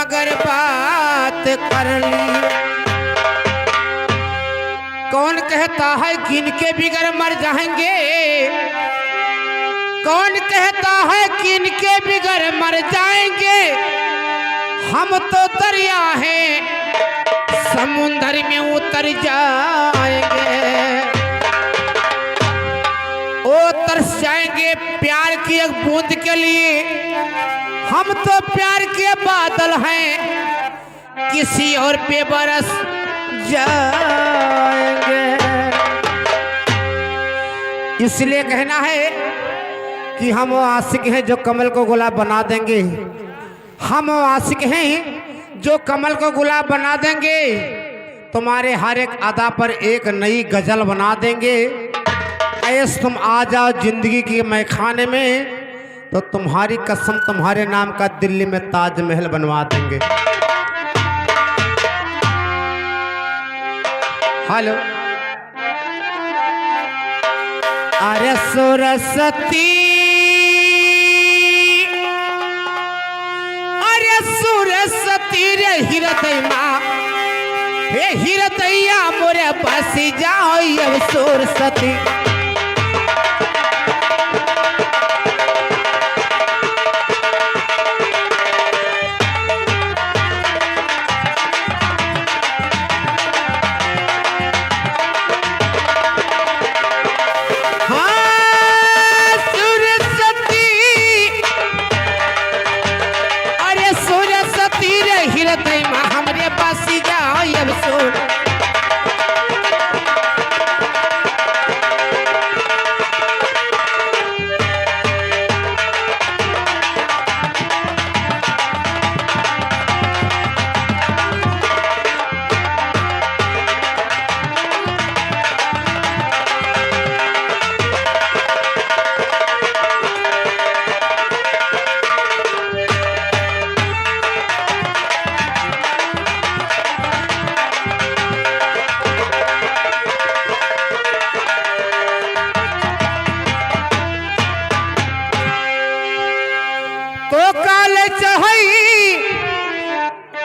मगर बात कर ली। कौन कहता है कि इनके बिगड़ मर जाएंगे, कौन कहता है कि इनके बिगड़ मर जाएंगे। हम तो दरिया हैं समुंदर में उतर जाएंगे, ओ तरस जाएंगे प्यार की एक बूंद के लिए। हम तो प्यार के बादल हैं किसी और पे बरस जाएंगे। इसलिए कहना है कि हम वो आशिक हैं जो कमल को गुलाब बना देंगे। हम वो आशिक हैं जो कमल को गुलाब बना देंगे। तुम्हारे हर एक अदा पर एक नई गजल बना देंगे। ऐस तुम आ जाओ जिंदगी के मैखाने में तो तुम्हारी कसम तुम्हारे नाम का दिल्ली में ताजमहल बनवा देंगे। हेलो अरे सरस्वती, अरे सरस्वती रे हिरतई माँ, हे हिरतैया मोरे पास जाओ अब सरस्वती। हमरे पास जाओ अब सो।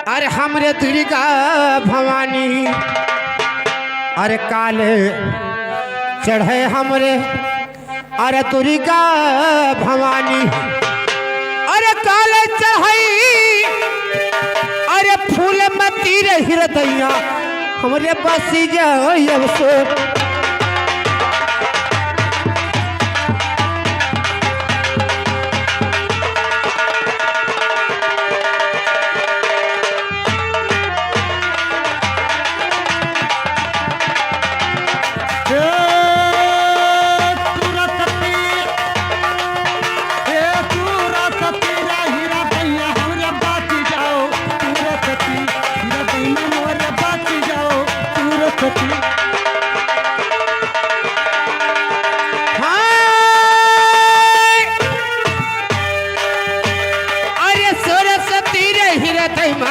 अरे हमरे दुर्गा भवानी, अरे काले चढ़े हमरे, अरे दुर्गा भवानी, अरे काले चढ़े, अरे फूल मती रे हिरदैया हमरे बसी जाओ अब सो।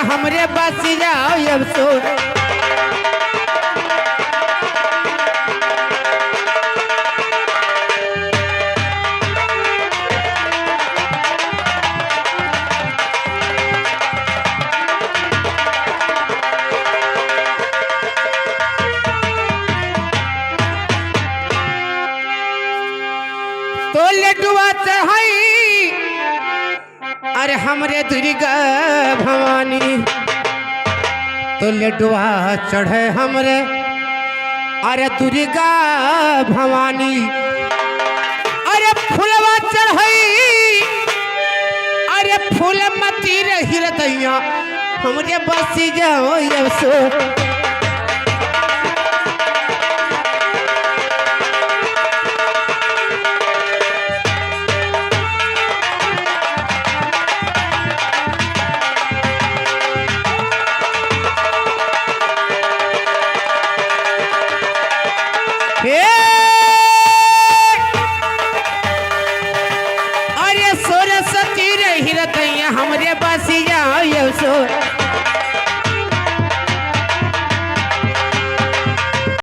हमरे बसी जाओ अब सो। तो लड्डुआ चढ़ाई, अरे हमरे दुर्गा भवानी, तो लड्डुआ चढ़े हमरे, अरे दुर्गा भवानी, अरे फुलवा चढ़ई, अरे फूल मती रे हिरदैया हमरे बसी जाओ अब सो। Yeah!